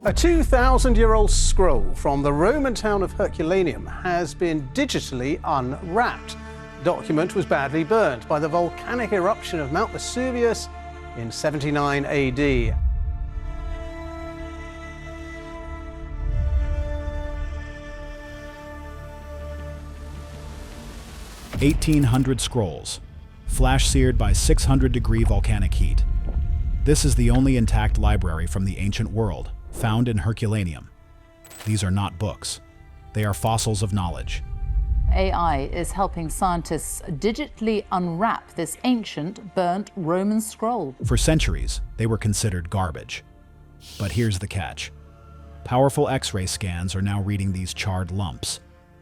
A 2,000-year-old scroll from the Roman town of Herculaneum has been digitally unwrapped. The document was badly burnt by the volcanic eruption of Mount Vesuvius in 79 AD. 1,800 scrolls, flash-seared by 600-degree volcanic heat. This is the only intact library from the ancient world, found in Herculaneum. These are not books. They are fossils of knowledge. AI is helping scientists digitally unwrap this ancient, burnt Roman scroll. For centuries, they were considered garbage. But here's the catch. Powerful X-ray scans are now reading these charred lumps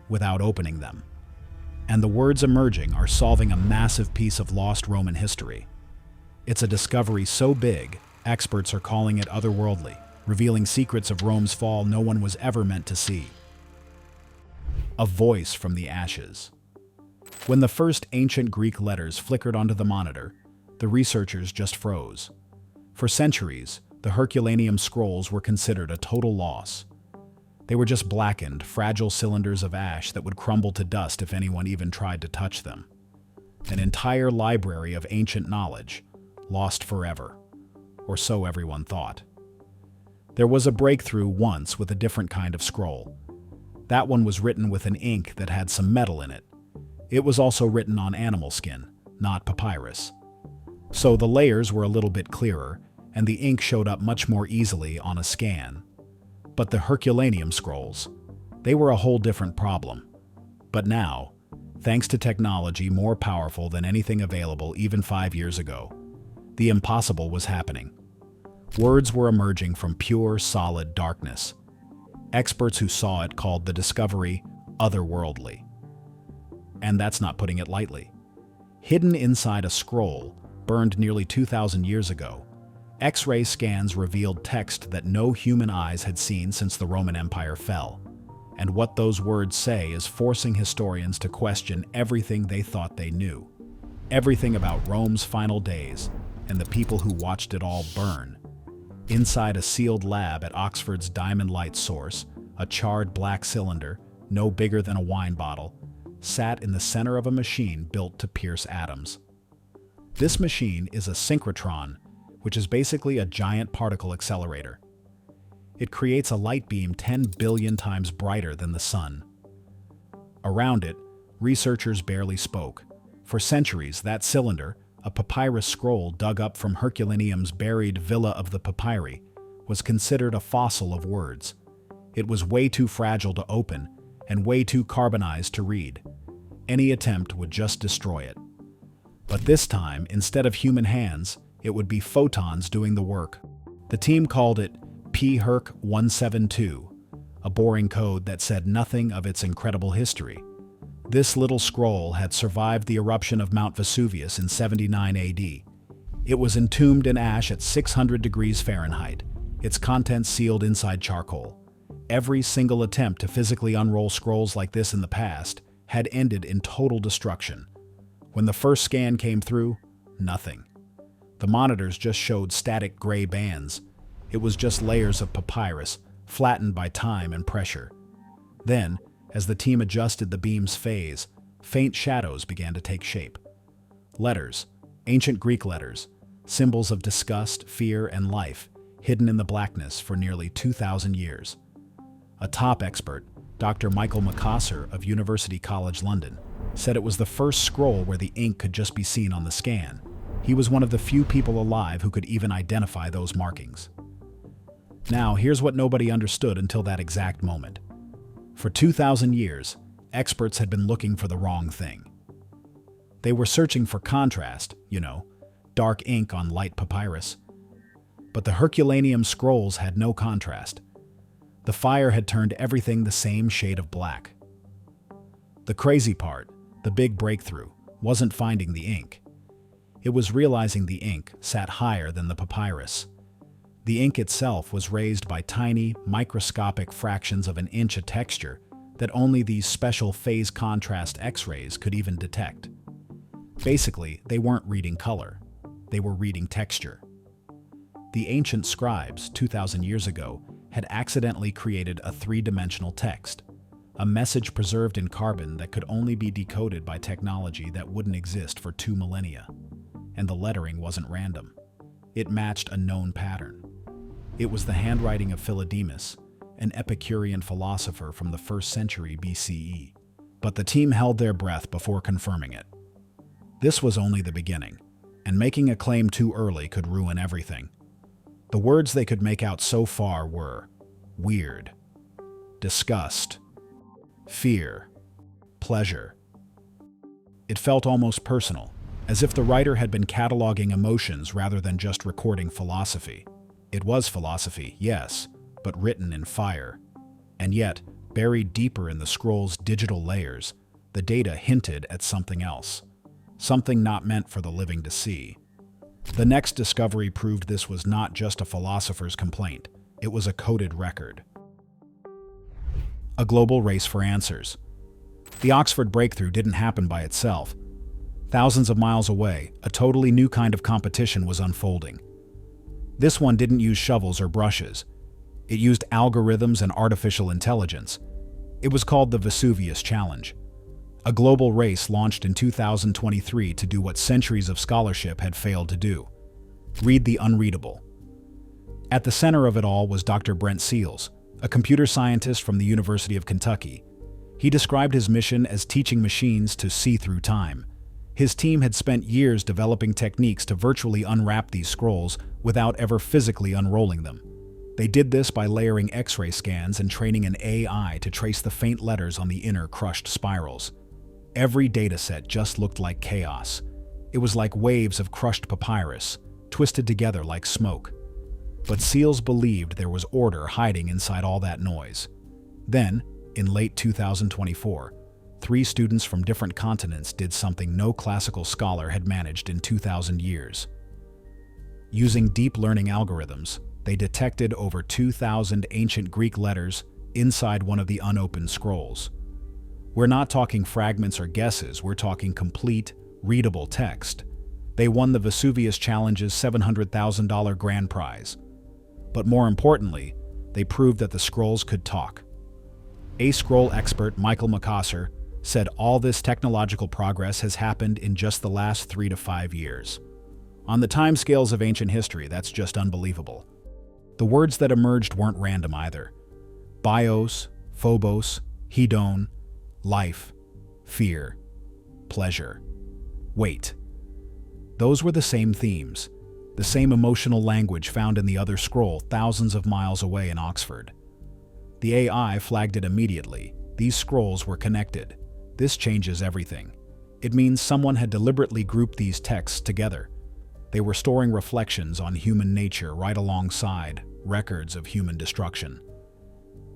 without opening them. And the words emerging are solving a massive piece of lost Roman history. It's a discovery so big, experts are calling it otherworldly, revealing secrets of Rome's fall no one was ever meant to see. A voice from the ashes. When the first ancient Greek letters flickered onto the monitor, the researchers just froze. For centuries, the Herculaneum scrolls were considered a total loss. They were just blackened, fragile cylinders of ash that would crumble to dust if anyone even tried to touch them. An entire library of ancient knowledge, lost forever, or so everyone thought. There was a breakthrough once with a different kind of scroll. That one was written with an ink that had some metal in it. It was also written on animal skin, not papyrus. So the layers were a little bit clearer, and the ink showed up much more easily on a scan. But the Herculaneum scrolls, they were a whole different problem. But now, thanks to technology more powerful than anything available even 5 years ago, the impossible was happening. Words were emerging from pure, solid darkness. Experts who saw it called the discovery otherworldly. And that's not putting it lightly. Hidden inside a scroll, burned nearly 2,000 years ago, X-ray scans revealed text that no human eyes had seen since the Roman Empire fell. And what those words say is forcing historians to question everything they thought they knew. Everything about Rome's final days and the people who watched it all burn. Inside a sealed lab at Oxford's Diamond Light source, a charred black cylinder, no bigger than a wine bottle, sat in the center of a machine built to pierce atoms. This machine is a synchrotron, which is basically a giant particle accelerator. It creates a light beam 10 billion times brighter than the sun. Around it, researchers barely spoke. For centuries, that cylinder, a papyrus scroll dug up from Herculaneum's buried Villa of the Papyri, was considered a fossil of words. It was way too fragile to open and way too carbonized to read. Any attempt would just destroy it. But this time, instead of human hands, it would be photons doing the work. The team called it P-Herc 172, a boring code that said nothing of its incredible history. This little scroll had survived the eruption of Mount Vesuvius in 79 AD. It was entombed in ash at 600 degrees Fahrenheit, its contents sealed inside charcoal. Every single attempt to physically unroll scrolls like this in the past had ended in total destruction. When the first scan came through, nothing. The monitors just showed static gray bands. It was just layers of papyrus, flattened by time and pressure. Then, as the team adjusted the beam's phase, faint shadows began to take shape. Letters, ancient Greek letters, symbols of disgust, fear, and life, hidden in the blackness for nearly 2,000 years. A top expert, Dr. Michael Macassar of University College London, said it was the first scroll where the ink could just be seen on the scan. He was one of the few people alive who could even identify those markings. Now, here's what nobody understood until that exact moment. For 2,000 years, experts had been looking for the wrong thing. They were searching for contrast, dark ink on light papyrus. But the Herculaneum scrolls had no contrast. The fire had turned everything the same shade of black. The crazy part, the big breakthrough, wasn't finding the ink. It was realizing the ink sat higher than the papyrus. The ink itself was raised by tiny, microscopic fractions of an inch of texture that only these special phase contrast X-rays could even detect. Basically, they weren't reading color. They were reading texture. The ancient scribes, 2,000 years ago, had accidentally created a three-dimensional text, a message preserved in carbon that could only be decoded by technology that wouldn't exist for 2 millennia. And the lettering wasn't random. It matched a known pattern. It was the handwriting of Philodemus, an Epicurean philosopher from the 1st century BCE. But the team held their breath before confirming it. This was only the beginning, and making a claim too early could ruin everything. The words they could make out so far were weird, disgust, fear, pleasure. It felt almost personal, as if the writer had been cataloging emotions rather than just recording philosophy. It was philosophy, yes, but written in fire. And yet, buried deeper in the scroll's digital layers, the data hinted at something else, something not meant for the living to see. The next discovery proved this was not just a philosopher's complaint, it was a coded record. A global race for answers. The Oxford breakthrough didn't happen by itself. Thousands of miles away, a totally new kind of competition was unfolding. This one didn't use shovels or brushes. It used algorithms and artificial intelligence. It was called the Vesuvius Challenge. A global race launched in 2023 to do what centuries of scholarship had failed to do: read the unreadable. At the center of it all was Dr. Brent Seales, a computer scientist from the University of Kentucky. He described his mission as teaching machines to see through time. His team had spent years developing techniques to virtually unwrap these scrolls without ever physically unrolling them. They did this by layering X-ray scans and training an AI to trace the faint letters on the inner crushed spirals. Every dataset just looked like chaos. It was like waves of crushed papyrus, twisted together like smoke. But Seales believed there was order hiding inside all that noise. Then, in late 2024, 3 students from different continents did something no classical scholar had managed in 2,000 years. Using deep learning algorithms, they detected over 2,000 ancient Greek letters inside one of the unopened scrolls. We're not talking fragments or guesses, we're talking complete, readable text. They won the Vesuvius Challenge's $700,000 grand prize. But more importantly, they proved that the scrolls could talk. A scroll expert, Michael Macassar, said all this technological progress has happened in just the last 3 to 5 years. On the timescales of ancient history, that's just unbelievable. The words that emerged weren't random either. Bios, phobos, hedon, life, fear, pleasure, wait. Those were the same themes, the same emotional language found in the other scroll thousands of miles away in Oxford. The AI flagged it immediately. These scrolls were connected. This changes everything. It means someone had deliberately grouped these texts together. They were storing reflections on human nature right alongside records of human destruction.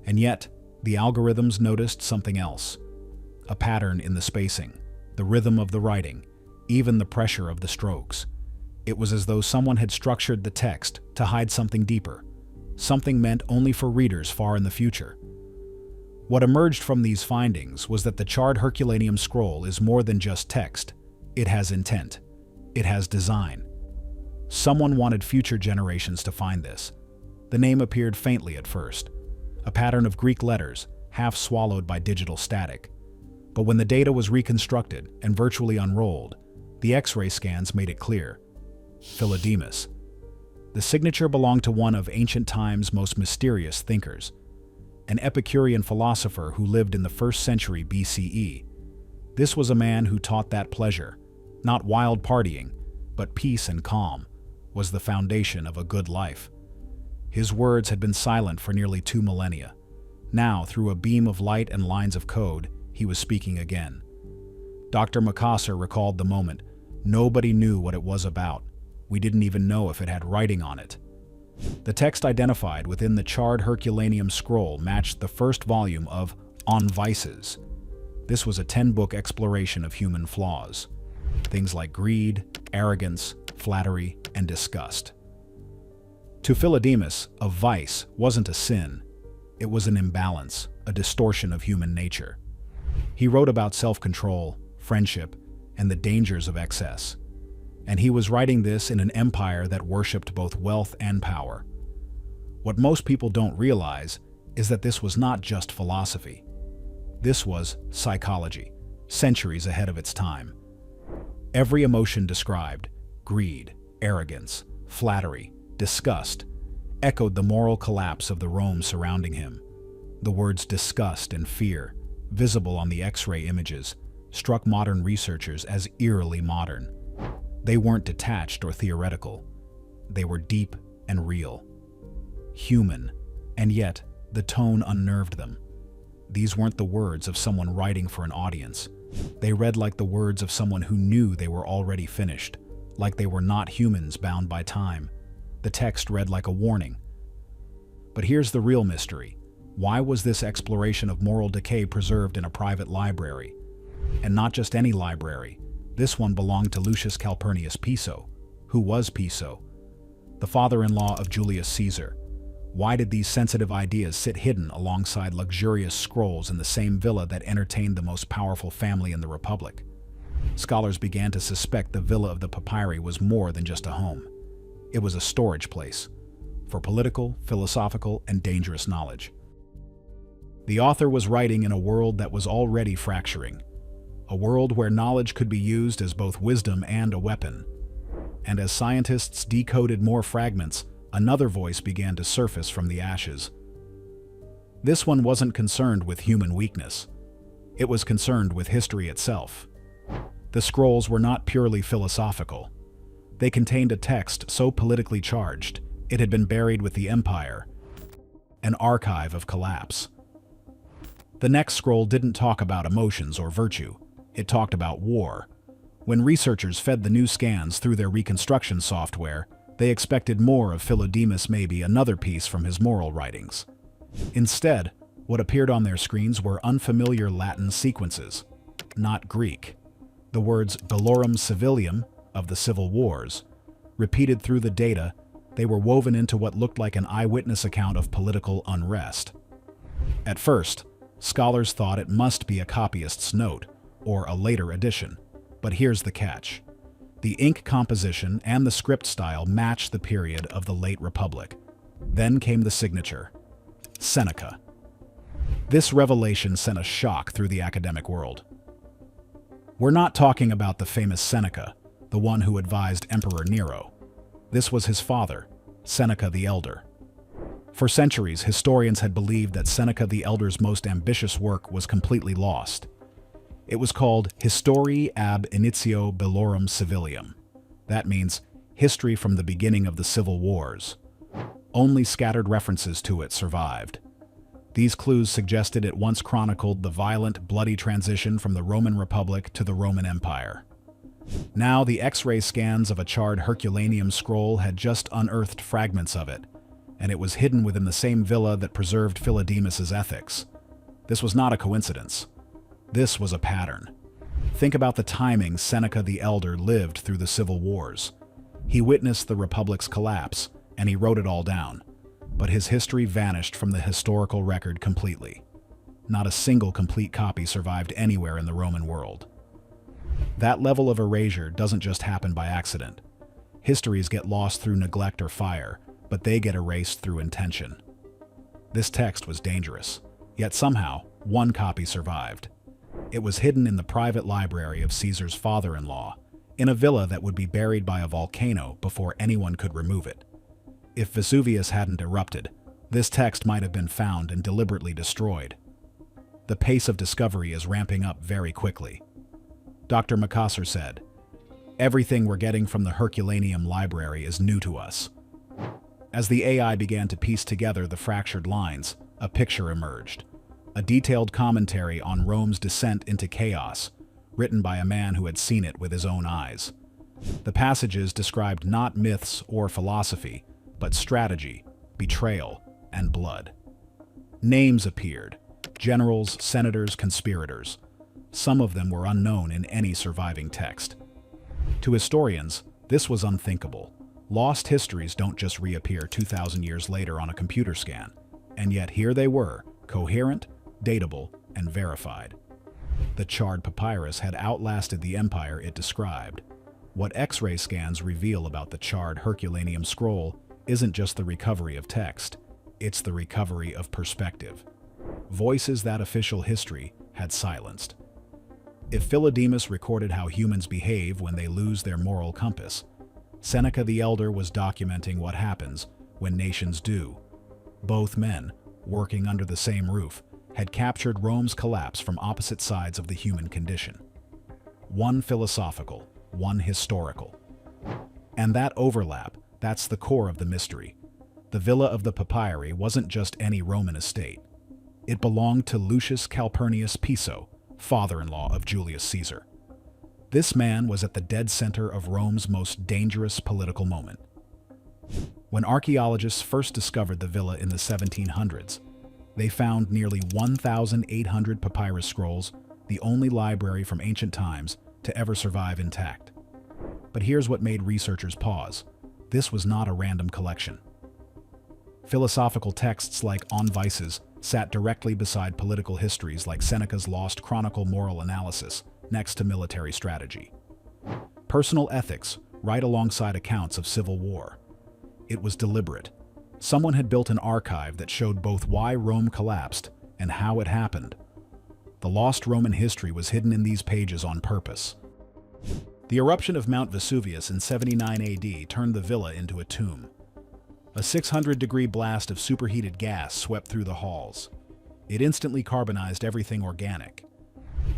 And yet, the algorithms noticed something else. A pattern in the spacing, the rhythm of the writing, even the pressure of the strokes. It was as though someone had structured the text to hide something deeper, something meant only for readers far in the future. What emerged from these findings was that the charred Herculaneum scroll is more than just text. It has intent. It has design. Someone wanted future generations to find this. The name appeared faintly at first, a pattern of Greek letters, half swallowed by digital static. But when the data was reconstructed and virtually unrolled, the X-ray scans made it clear. Philodemus. The signature belonged to one of ancient times' most mysterious thinkers, an Epicurean philosopher who lived in the 1st century BCE. This was a man who taught that pleasure, not wild partying, but peace and calm, was the foundation of a good life. His words had been silent for nearly 2 millennia. Now, through a beam of light and lines of code, he was speaking again. Dr. Macassar recalled the moment. Nobody knew what it was about. We didn't even know if it had writing on it. The text identified within the charred Herculaneum scroll matched the first volume of On Vices. This was a 10-book exploration of human flaws. Things like greed, arrogance, flattery, and disgust. To Philodemus, a vice wasn't a sin. It was an imbalance, a distortion of human nature. He wrote about self-control, friendship, and the dangers of excess. And he was writing this in an empire that worshipped both wealth and power. What most people don't realize is that this was not just philosophy. This was psychology, centuries ahead of its time. Every emotion described, greed, arrogance, flattery, disgust, echoed the moral collapse of the Rome surrounding him. The words disgust and fear, visible on the X-ray images, struck modern researchers as eerily modern. They weren't detached or theoretical. They were deep and real. Human, and yet the tone unnerved them. These weren't the words of someone writing for an audience. They read like the words of someone who knew they were already finished, like they were not humans bound by time. The text read like a warning. But here's the real mystery. Why was this exploration of moral decay preserved in a private library? And not just any library. This one belonged to Lucius Calpurnius Piso. Who was Piso? The father-in-law of Julius Caesar. Why did these sensitive ideas sit hidden alongside luxurious scrolls in the same villa that entertained the most powerful family in the Republic? Scholars began to suspect the Villa of the Papyri was more than just a home. It was a storage place for political, philosophical, and dangerous knowledge. The author was writing in a world that was already fracturing, a world where knowledge could be used as both wisdom and a weapon. And as scientists decoded more fragments, another voice began to surface from the ashes. This one wasn't concerned with human weakness. It was concerned with history itself. The scrolls were not purely philosophical. They contained a text so politically charged, it had been buried with the empire, an archive of collapse. The next scroll didn't talk about emotions or virtue. It talked about war. When researchers fed the new scans through their reconstruction software, they expected more of Philodemus, maybe another piece from his moral writings. Instead, what appeared on their screens were unfamiliar Latin sequences, not Greek. The words bellorum civilium, of the civil wars, repeated through the data, they were woven into what looked like an eyewitness account of political unrest. At first, scholars thought it must be a copyist's note, or a later edition. But here's the catch. The ink composition and the script style matched the period of the late Republic. Then came the signature, Seneca. This revelation sent a shock through the academic world. We're not talking about the famous Seneca, the one who advised Emperor Nero. This was his father, Seneca the Elder. For centuries, historians had believed that Seneca the Elder's most ambitious work was completely lost. It was called Historiae ab initio bellorum civilium. That means history from the beginning of the civil wars. Only scattered references to it survived. These clues suggested it once chronicled the violent, bloody transition from the Roman Republic to the Roman Empire. Now, the X-ray scans of a charred Herculaneum scroll had just unearthed fragments of it, and it was hidden within the same villa that preserved Philodemus's ethics. This was not a coincidence. This was a pattern. Think about the timing Seneca the Elder lived through the civil wars. He witnessed the Republic's collapse, and he wrote it all down. But his history vanished from the historical record completely. Not a single complete copy survived anywhere in the Roman world. That level of erasure doesn't just happen by accident. Histories get lost through neglect or fire, but they get erased through intention. This text was dangerous, yet somehow, one copy survived. It was hidden in the private library of Caesar's father-in-law, in a villa that would be buried by a volcano before anyone could remove it. If Vesuvius hadn't erupted, this text might have been found and deliberately destroyed. The pace of discovery is ramping up very quickly. Dr. Makassar said, "Everything we're getting from the Herculaneum library is new to us." As the AI began to piece together the fractured lines, a picture emerged. A detailed commentary on Rome's descent into chaos, written by a man who had seen it with his own eyes. The passages described not myths or philosophy, but strategy, betrayal, and blood. Names appeared: generals, senators, conspirators. Some of them were unknown in any surviving text. To historians, this was unthinkable. Lost histories don't just reappear 2,000 years later on a computer scan. And yet here they were, coherent, datable, and verified. The charred papyrus had outlasted the empire it described. What X-ray scans reveal about the charred Herculaneum scroll isn't just the recovery of text, It's the recovery of perspective. Voices that official history had silenced. If Philodemus recorded how humans behave when they lose their moral compass, Seneca the Elder was documenting what happens when nations do. Both men, working under the same roof, had captured Rome's collapse from opposite sides of the human condition. One philosophical, one historical. And that overlap, that's the core of the mystery. The Villa of the Papyri wasn't just any Roman estate. It belonged to Lucius Calpurnius Piso, father-in-law of Julius Caesar. This man was at the dead center of Rome's most dangerous political moment. When archaeologists first discovered the villa in the 1700s, they found nearly 1,800 papyrus scrolls, the only library from ancient times to ever survive intact. But here's what made researchers pause. This was not a random collection. Philosophical texts like On Vices sat directly beside political histories like Seneca's lost chronicle Moral Analysis, next to military strategy. Personal ethics, right alongside accounts of civil war. It was deliberate. Someone had built an archive that showed both why Rome collapsed and how it happened. The lost Roman history was hidden in these pages on purpose. The eruption of Mount Vesuvius in 79 AD turned the villa into a tomb. A 600-degree blast of superheated gas swept through the halls. It instantly carbonized everything organic.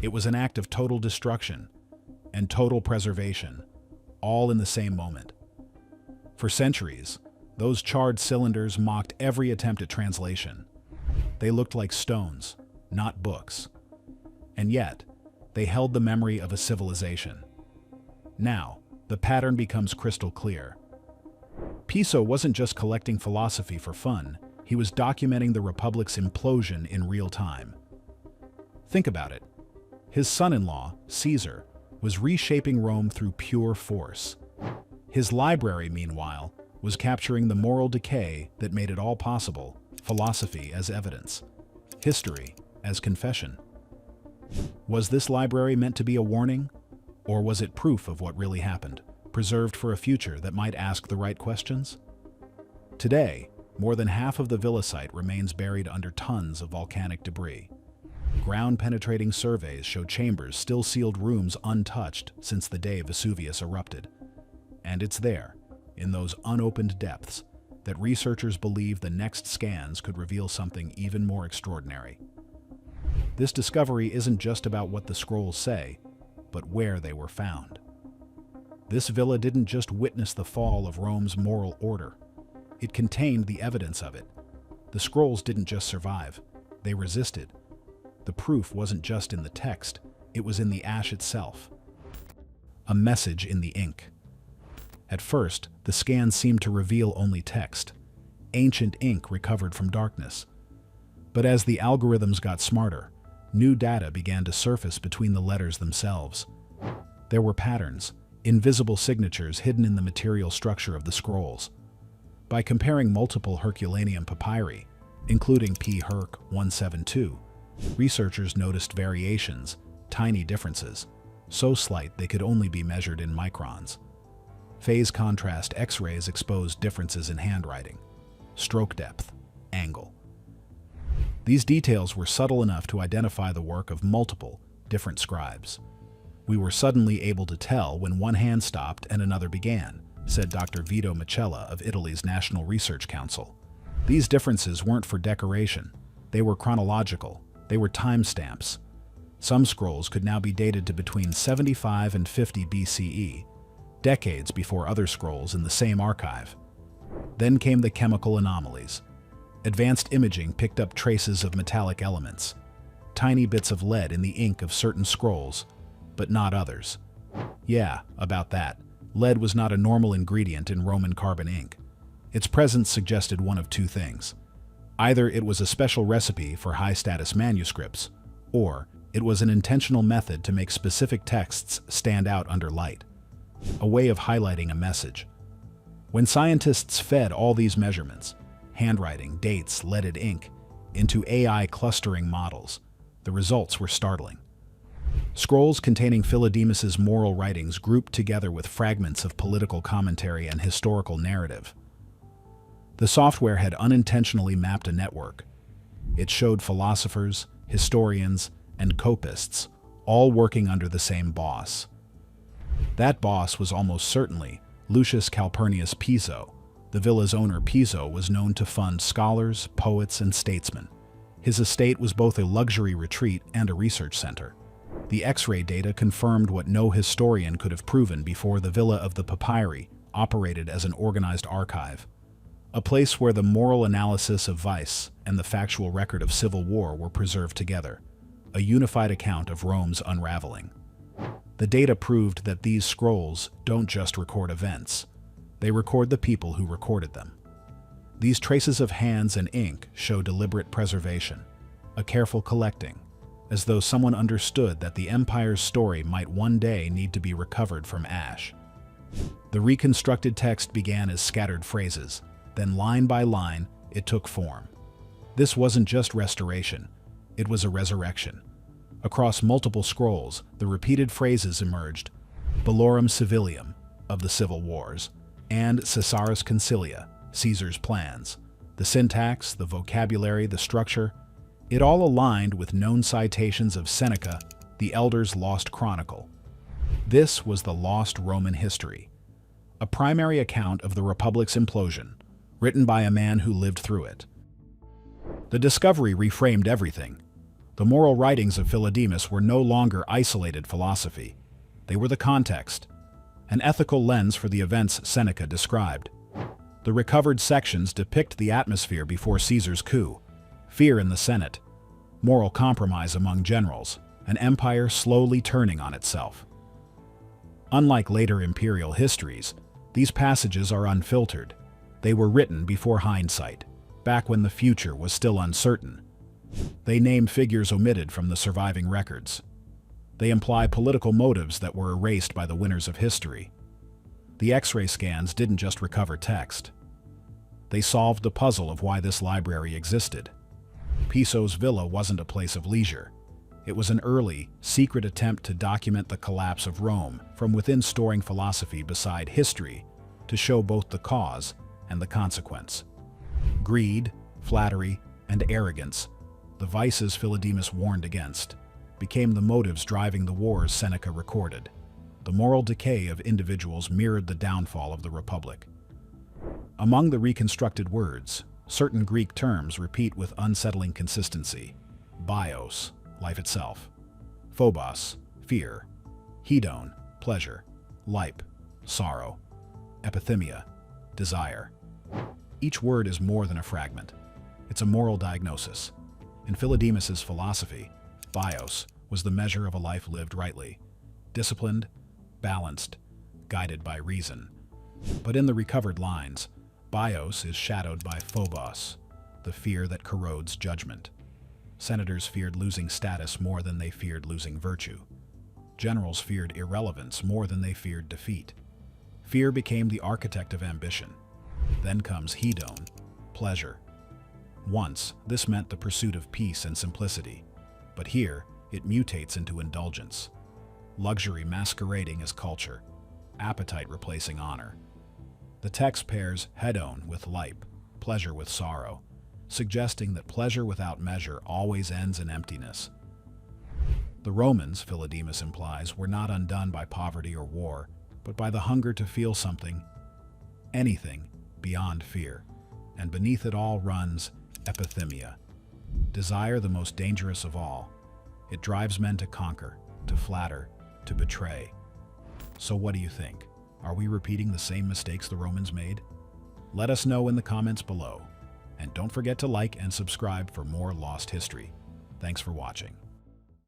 It was an act of total destruction and total preservation, all in the same moment. For centuries, those charred cylinders mocked every attempt at translation. They looked like stones, not books. And yet, they held the memory of a civilization. Now, the pattern becomes crystal clear. Piso wasn't just collecting philosophy for fun, he was documenting the Republic's implosion in real time. Think about it. His son-in-law, Caesar, was reshaping Rome through pure force. His library, meanwhile, was capturing the moral decay that made it all possible, philosophy as evidence, history as confession. Was this library meant to be a warning, or was it proof of what really happened, preserved for a future that might ask the right questions? Today, more than half of the villa site remains buried under tons of volcanic debris. Ground-penetrating surveys show chambers still sealed rooms untouched since the day Vesuvius erupted. And it's there, in those unopened depths, that researchers believe the next scans could reveal something even more extraordinary. This discovery isn't just about what the scrolls say, but where they were found. This villa didn't just witness the fall of Rome's moral order. It contained the evidence of it. The scrolls didn't just survive, they resisted. The proof wasn't just in the text, it was in the ash itself. A message in the ink. At first, the scans seemed to reveal only text, ancient ink recovered from darkness. But as the algorithms got smarter, new data began to surface between the letters themselves. There were patterns, invisible signatures hidden in the material structure of the scrolls. By comparing multiple Herculaneum papyri, including P. Herc 172, researchers noticed variations, tiny differences, so slight they could only be measured in microns. Phase contrast X-rays exposed differences in handwriting, stroke depth, angle. These details were subtle enough to identify the work of multiple, different scribes. We were suddenly able to tell when one hand stopped and another began, said Dr. Vito Micella of Italy's National Research Council. These differences weren't for decoration. They were chronological. They were timestamps. Some scrolls could now be dated to between 75 and 50 BCE, decades before other scrolls in the same archive. Then came the chemical anomalies. Advanced imaging picked up traces of metallic elements, tiny bits of lead in the ink of certain scrolls, but not others. Yeah, about that. Lead was not a normal ingredient in Roman carbon ink. Its presence suggested one of two things. Either it was a special recipe for high-status manuscripts, or it was an intentional method to make specific texts stand out under light. A way of highlighting a message. When scientists fed all these measurements, handwriting, dates, leaded ink, into AI clustering models, the results were startling. Scrolls containing Philodemus's moral writings grouped together with fragments of political commentary and historical narrative. The software had unintentionally mapped a network. It showed philosophers, historians, and copists all working under the same boss. That boss was almost certainly Lucius Calpurnius Piso. The villa's owner, Piso, was known to fund scholars, poets, and statesmen. His estate was both a luxury retreat and a research center. The X-ray data confirmed what no historian could have proven before. The Villa of the Papyri operated as an organized archive, a place where the moral analysis of vice and the factual record of civil war were preserved together, a unified account of Rome's unraveling. The data proved that these scrolls don't just record events, they record the people who recorded them. These traces of hands and ink show deliberate preservation, a careful collecting, as though someone understood that the empire's story might one day need to be recovered from ash. The reconstructed text began as scattered phrases, then line by line, it took form. This wasn't just restoration, it was a resurrection. Across multiple scrolls, the repeated phrases emerged: Bellorum Civilium, of the civil wars, and Caesaris Concilia, Caesar's plans. The syntax, the vocabulary, the structure, it all aligned with known citations of Seneca the Elder's lost chronicle. This was the lost Roman history, a primary account of the Republic's implosion, written by a man who lived through it. The discovery reframed everything. The moral writings of Philodemus were no longer isolated philosophy. They were the context, an ethical lens for the events Seneca described. The recovered sections depict the atmosphere before Caesar's coup, fear in the Senate, moral compromise among generals, an empire slowly turning on itself. Unlike later imperial histories, these passages are unfiltered. They were written before hindsight, back when the future was still uncertain. They name figures omitted from the surviving records. They imply political motives that were erased by the winners of history. The X-ray scans didn't just recover text. They solved the puzzle of why this library existed. Piso's villa wasn't a place of leisure. It was an early, secret attempt to document the collapse of Rome from within, storing philosophy beside history to show both the cause and the consequence. Greed, flattery, and arrogance, the vices Philodemus warned against, became the motives driving the wars Seneca recorded. The moral decay of individuals mirrored the downfall of the Republic. Among the reconstructed words, certain Greek terms repeat with unsettling consistency: bios, life itself; phobos, fear; hedon, pleasure; lipe, sorrow; epithemia, desire. Each word is more than a fragment. It's a moral diagnosis. In Philodemus's philosophy, bios was the measure of a life lived rightly, disciplined, balanced, guided by reason. But in the recovered lines, bios is shadowed by phobos, the fear that corrodes judgment. Senators feared losing status more than they feared losing virtue. Generals feared irrelevance more than they feared defeat. Fear became the architect of ambition. Then comes hedon, pleasure. Once, this meant the pursuit of peace and simplicity, but here, it mutates into indulgence. Luxury masquerading as culture, appetite replacing honor. The text pairs hedon with lipe, pleasure with sorrow, suggesting that pleasure without measure always ends in emptiness. The Romans, Philodemus implies, were not undone by poverty or war, but by the hunger to feel something, anything, beyond fear. And beneath it all runs epithemia, desire the most dangerous of all. It drives men to conquer, to flatter, to betray. So what do you think? Are we repeating the same mistakes the Romans made? Let us know in the comments below. And don't forget to like and subscribe for more lost history. Thanks for watching.